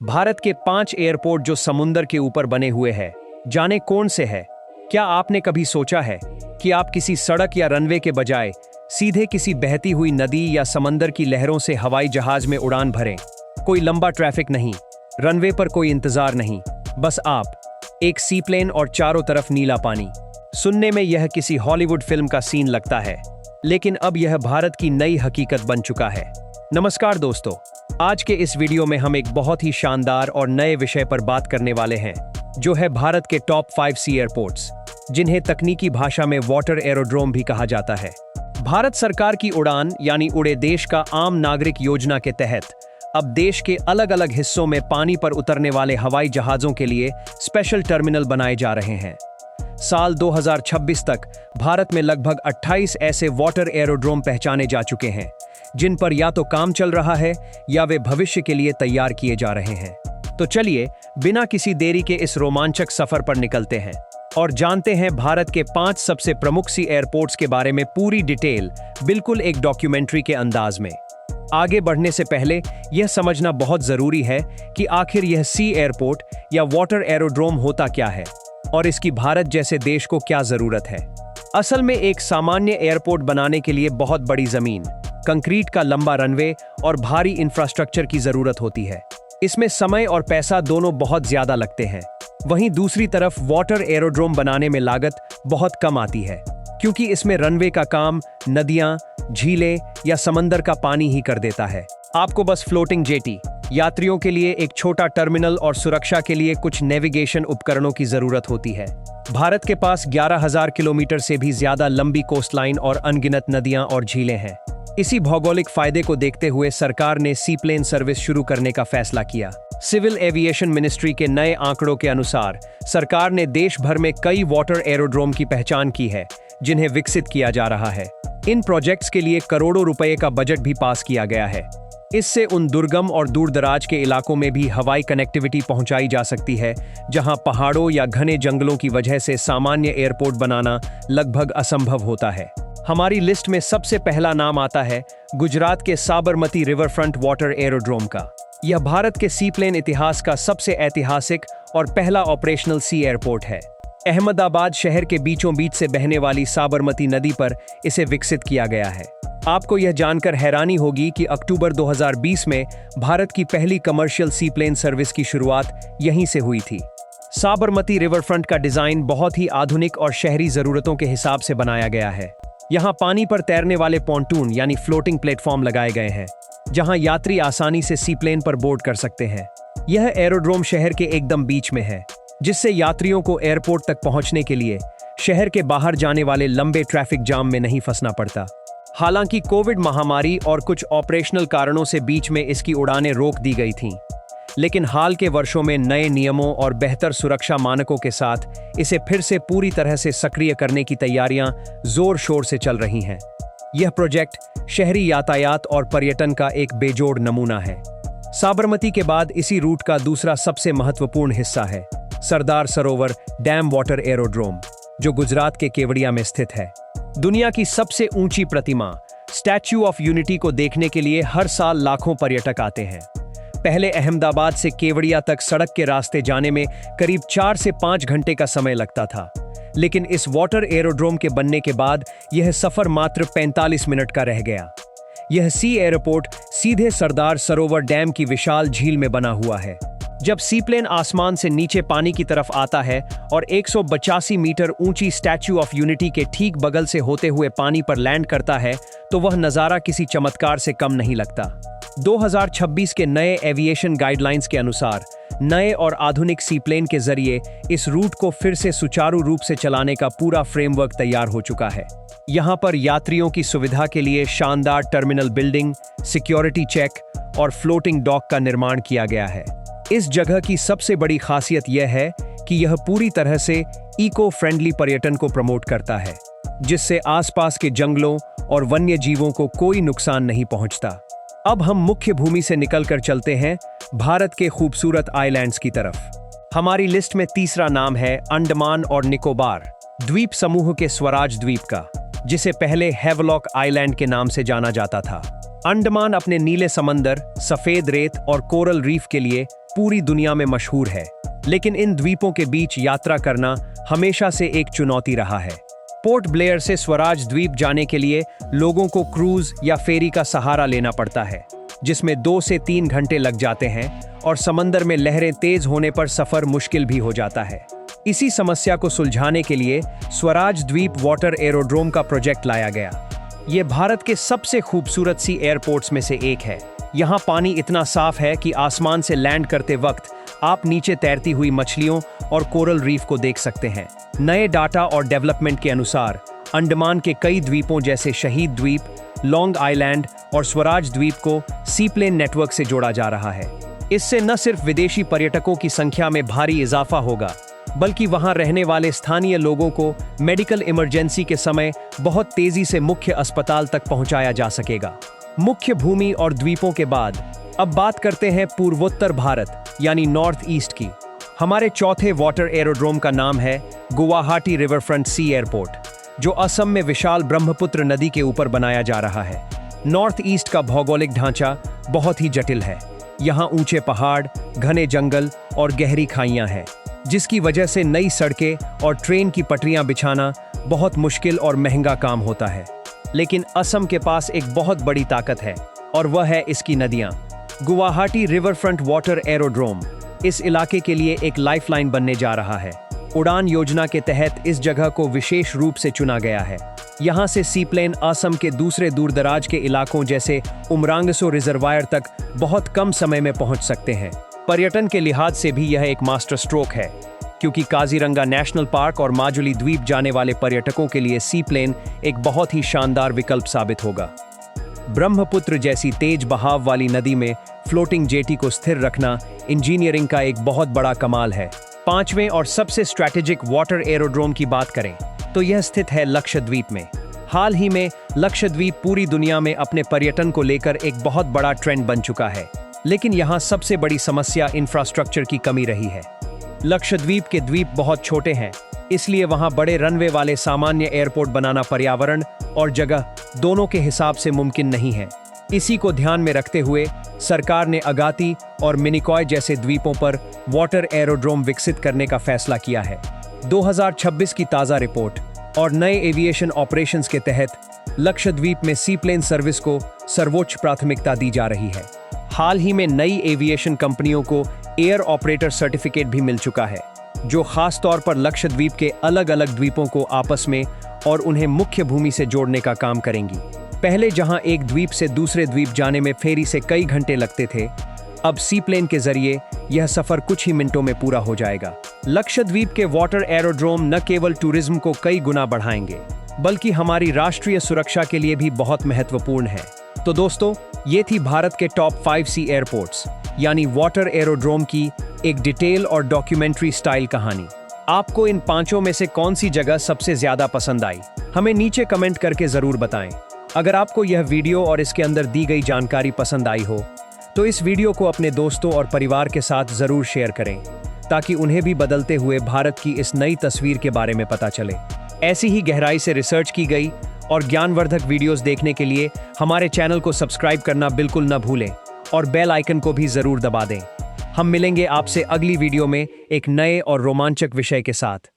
भारत के 5 एयरपोर्ट जो समुंदर के ऊपर बने हुए हैं, जाने कौन से है? क्या आपने कभी सोचा है कि आप किसी सड़क या रनवे के बजाय सीधे किसी बहती हुई नदी या समंदर की लहरों से हवाई जहाज में उड़ान भरें? कोई लंबा ट्रैफिक नहीं, रनवे पर कोई इंतजार नहीं, बस आप, एक सीप्लेन और चारों तरफ नीला पानी। सुनने में यह किसी हॉलीवुड फिल्म का सीन लगता है, लेकिन अब यह भारत की नई हकीकत बन चुका है। नमस्कार दोस्तों, आज के इस वीडियो में हम एक बहुत ही शानदार और नए विषय पर बात करने वाले हैं, जो है भारत के टॉप 5 सी एयरपोर्ट्स, जिन्हें तकनीकी भाषा में वाटर एरोड्रोम भी कहा जाता है। भारत सरकार की उड़ान यानी उड़े देश का आम नागरिक योजना के तहत अब देश के अलग अलग हिस्सों में पानी पर उतरने वाले हवाई जहाजों के लिए स्पेशल टर्मिनल बनाए जा रहे हैं। साल 2026 तक भारत में लगभग 28 ऐसे वाटर एरोड्रोम पहचाने जा चुके हैं, जिन पर या तो काम चल रहा है या वे भविष्य के लिए तैयार किए जा रहे हैं। तो चलिए बिना किसी देरी के इस रोमांचक सफर पर निकलते हैं और जानते हैं भारत के 5 सबसे प्रमुख सी एयरपोर्ट्स के बारे में पूरी डिटेल, बिल्कुल एक डॉक्यूमेंट्री के अंदाज में। आगे बढ़ने से पहले यह समझना बहुत जरूरी है कि आखिर यह सी एयरपोर्ट या वाटर एरोड्रोम होता क्या है और इसकी भारत जैसे देश को क्या जरूरत है। असल में एक सामान्य एयरपोर्ट बनाने के लिए बहुत बड़ी जमीन, कंक्रीट का लंबा रनवे और भारी इंफ्रास्ट्रक्चर की जरूरत होती है। इसमें समय और पैसा दोनों बहुत ज्यादा लगते हैं। वहीं दूसरी तरफ वाटर एरोड्रोम बनाने में लागत बहुत कम आती है, क्योंकि इसमें रनवे का काम नदियां, झीलें या समंदर का पानी ही कर देता है। आपको बस फ्लोटिंग जेटी, यात्रियों के लिए एक छोटा टर्मिनल और सुरक्षा के लिए कुछ नेविगेशन उपकरणों की जरूरत होती है। भारत के पास 11,000 किलोमीटर से भी ज्यादा लंबी कोस्टलाइन और अनगिनत नदियां और झीलें हैं। इसी भौगोलिक फायदे को देखते हुए सरकार ने सीप्लेन सर्विस शुरू करने का फैसला किया। सिविल एविएशन मिनिस्ट्री के नए आंकड़ों के अनुसार सरकार ने देश भर में कई वाटर एरोड्रोम की पहचान की है, जिन्हें विकसित किया जा रहा है। इन प्रोजेक्ट्स के लिए करोड़ों रुपए का बजट भी पास किया गया है। इससे उन दुर्गम और दूरदराज के इलाकों में भी हवाई कनेक्टिविटी पहुंचाई जा सकती है, जहां पहाड़ों या घने जंगलों की वजह से सामान्य एयरपोर्ट बनाना लगभग असंभव होता है। हमारी लिस्ट में सबसे पहला नाम आता है गुजरात के साबरमती रिवरफ्रंट वाटर एरोड्रोम का। यह भारत के सीप्लेन इतिहास का सबसे ऐतिहासिक और पहला ऑपरेशनल सी एयरपोर्ट है। अहमदाबाद शहर के बीचों बीच से बहने वाली साबरमती नदी पर इसे विकसित किया गया है। आपको यह जानकर हैरानी होगी कि अक्टूबर 2020 में भारत की पहली कमर्शियल सीप्लेन सर्विस की शुरुआत यहीं से हुई थी। साबरमती रिवरफ्रंट का डिजाइन बहुत ही आधुनिक और शहरी जरूरतों के हिसाब से बनाया गया है। यहाँ पानी पर तैरने वाले पॉन्टून यानी फ्लोटिंग प्लेटफॉर्म लगाए गए हैं, जहाँ यात्री आसानी से सीप्लेन पर बोर्ड कर सकते हैं। यह एरोड्रोम शहर के एकदम बीच में है, जिससे यात्रियों को एयरपोर्ट तक पहुंचने के लिए शहर के बाहर जाने वाले लंबे ट्रैफिक जाम में नहीं फंसना पड़ता। हालांकि कोविड महामारी और कुछ ऑपरेशनल कारणों से बीच में इसकी उड़ानें रोक दी गई थीं, लेकिन हाल के वर्षों में नए नियमों और बेहतर सुरक्षा मानकों के साथ इसे फिर से पूरी तरह से सक्रिय करने की तैयारियां जोर शोर से चल रही हैं। यह प्रोजेक्ट शहरी यातायात और पर्यटन का एक बेजोड़ नमूना है। साबरमती के बाद इसी रूट का दूसरा सबसे महत्वपूर्ण हिस्सा है Sardar Sarovar dam water aerodrome, जो गुजरात के केवड़िया में स्थित है। दुनिया की सबसे ऊंची प्रतिमा स्टैच्यू ऑफ यूनिटी को देखने के लिए हर साल लाखों पर्यटक आते हैं। पहले अहमदाबाद से केवड़िया तक सड़क के रास्ते जाने में करीब 4 से 5 घंटे का समय लगता था, लेकिन इस वाटर एरोड्रोम के बनने के बाद यह सफर मात्र 45 मिनट का रह गया। यह सी एयरपोर्ट सीधे सरदार सरोवर डैम की विशाल झील में बना हुआ है। जब सीप्लेन आसमान से नीचे पानी की तरफ आता है और 182 मीटर ऊंची स्टैच्यू ऑफ यूनिटी के ठीक बगल से होते हुए पानी पर लैंड करता है, तो वह नज़ारा किसी चमत्कार से कम नहीं लगता। 2026 के नए एविएशन गाइडलाइंस के अनुसार नए और आधुनिक सीप्लेन के जरिए इस रूट को फिर से सुचारू रूप से चलाने का पूरा फ्रेमवर्क तैयार हो चुका है। यहाँ पर यात्रियों की सुविधा के लिए शानदार टर्मिनल बिल्डिंग, सिक्योरिटी चेक और फ्लोटिंग डॉक का निर्माण किया गया है। इस जगह की सबसे बड़ी खासियत यह है कि यह पूरी तरह से इको फ्रेंडली पर्यटन को प्रमोट करता है, जिससे आसपास के जंगलों और वन्य जीवों को कोई नुकसान नहीं पहुंचता। अब हम मुख्य भूमि से निकलकर चलते हैं भारत के खूबसूरत आइलैंड्स की तरफ। हमारी लिस्ट में तीसरा नाम है अंडमान और निकोबार द्वीप समूह के स्वराज द्वीप का, जिसे पहले हैवलॉक आइलैंड के नाम से जाना जाता था। अंडमान अपने नीले समंदर, सफेद रेत और कोरल रीफ के लिए पूरी दुनिया में मशहूर है, लेकिन इन द्वीपों के बीच यात्रा करना हमेशा से एक चुनौती रहा है। पोर्ट ब्लेयर से स्वराज द्वीप जाने के लिए लोगों को क्रूज या फेरी का सहारा लेना पड़ता है, जिसमें 2 से 3 घंटे लग जाते हैं और समंदर में लहरें तेज होने पर सफर मुश्किल भी हो जाता है। इसी समस्या को सुलझाने के लिए स्वराज द्वीप वाटर एरोड्रोम का प्रोजेक्ट लाया गया। ये भारत के सबसे खूबसूरत सी एयरपोर्ट्स में से एक है। यहाँ पानी इतना साफ है कि आसमान से लैंड करते वक्त आप नीचे तैरती हुई मछलियों और कोरल रीफ को देख सकते हैं। नए डाटा और डेवलपमेंट के अनुसार अंडमान के कई द्वीपों जैसे शहीद द्वीप, लॉन्ग आइलैंड और स्वराज द्वीप को सीप्लेन नेटवर्क से जोड़ा जा रहा है। इससे न सिर्फ विदेशी पर्यटकों की संख्या में भारी इजाफा होगा, बल्कि वहां रहने वाले स्थानीय लोगों को मेडिकल इमरजेंसी के समय बहुत तेजी से मुख्य अस्पताल तक पहुंचाया जा सकेगा। मुख्य भूमि और द्वीपों के बाद अब बात करते हैं पूर्वोत्तर भारत यानी नॉर्थ ईस्ट की। हमारे चौथे वाटर एरोड्रोम का नाम है गुवाहाटी रिवरफ्रंट सी एयरपोर्ट, जो असम में विशाल ब्रह्मपुत्र नदी के ऊपर बनाया जा रहा है। नॉर्थ ईस्ट का भौगोलिक ढांचा बहुत ही जटिल है। यहाँ ऊंचे पहाड़, घने जंगल और गहरी खाइयां हैं, जिसकी वजह से नई सड़कें और ट्रेन की पटरियां बिछाना बहुत मुश्किल और महंगा काम होता है। लेकिन असम के पास एक बहुत बड़ी ताकत है और वह है इसकी नदियां। गुवाहाटी रिवरफ्रंट वाटर एरोड्रोम इस इलाके के लिए एक लाइफलाइन बनने जा रहा है। उड़ान योजना के तहत इस जगह को विशेष रूप से चुना गया है। यहाँ से सीप्लेन असम के दूसरे दूरदराज के इलाकों जैसे उमरांगसो रिजर्वायर तक बहुत कम समय में पहुँच सकते हैं। पर्यटन के लिहाज से भी यह एक मास्टर स्ट्रोक है, क्योंकि काजीरंगा नेशनल पार्क और माजुली द्वीप जाने वाले पर्यटकों के लिए सीप्लेन एक बहुत ही शानदार विकल्प साबित होगा। ब्रह्मपुत्र जैसी तेज बहाव वाली नदी में फ्लोटिंग जेटी को स्थिर रखना इंजीनियरिंग का एक बहुत बड़ा कमाल है। 5वें और सबसे स्ट्रैटेजिक वाटर एरोड्रोम की बात करें तो यह स्थित है लक्षद्वीप में। हाल ही में लक्षद्वीप पूरी दुनिया में अपने पर्यटन को लेकर एक बहुत बड़ा ट्रेंड बन चुका है, लेकिन यहाँ सबसे बड़ी समस्या इंफ्रास्ट्रक्चर की कमी रही है। लक्षद्वीप के द्वीप बहुत छोटे हैं, इसलिए वहाँ बड़े रनवे वाले सामान्य एयरपोर्ट बनाना पर्यावरण और जगह दोनों के हिसाब से मुमकिन नहीं है। इसी को ध्यान में रखते हुए सरकार ने अगाती और मिनिकॉय जैसे द्वीपों पर वाटर एरोड्रोम विकसित करने का फैसला किया है। 2026 की ताज़ा रिपोर्ट और नए एविएशन ऑपरेशंस के तहत लक्षद्वीप में सीप्लेन सर्विस को सर्वोच्च प्राथमिकता दी जा रही है। हाल ही में नई एविएशन कंपनियों को एयर ऑपरेटर सर्टिफिकेट भी मिल चुका है, जो खास तौर पर लक्षद्वीप के अलग अलग द्वीपों को आपस में और उन्हें मुख्य भूमि से जोड़ने का काम करेंगी। पहले जहां एक द्वीप से दूसरे द्वीप जाने में फेरी से कई घंटे लगते थे, अब सीप्लेन के जरिए यह सफर कुछ ही मिनटों में पूरा हो जाएगा। लक्षद्वीप के वाटर एरोड्रोम न केवल टूरिज्म को कई गुना बढ़ाएंगे, बल्कि हमारी राष्ट्रीय सुरक्षा के लिए भी बहुत महत्वपूर्ण है। तो दोस्तों, ये थी भारत के टॉप 5 सी एयरपोर्ट्स यानी वाटर एरोड्रोम की एक डिटेल और डॉक्यूमेंट्री स्टाइल कहानी। आपको इन 5 में से कौन सी जगह सबसे ज्यादा पसंद आई, हमें नीचे कमेंट करके जरूर बताएं। अगर आपको यह वीडियो और इसके अंदर दी गई जानकारी पसंद आई हो, तो इस वीडियो को अपने दोस्तों और परिवार के साथ जरूर शेयर करें, ताकि उन्हें भी बदलते हुए भारत की इस नई तस्वीर के बारे में पता चले। ऐसी ही गहराई से रिसर्च की गई और ज्ञानवर्धक वीडियोस देखने के लिए हमारे चैनल को सब्सक्राइब करना बिल्कुल न भूलें और बेल आइकन को भी जरूर दबा दें। हम मिलेंगे आपसे अगली वीडियो में एक नए और रोमांचक विषय के साथ।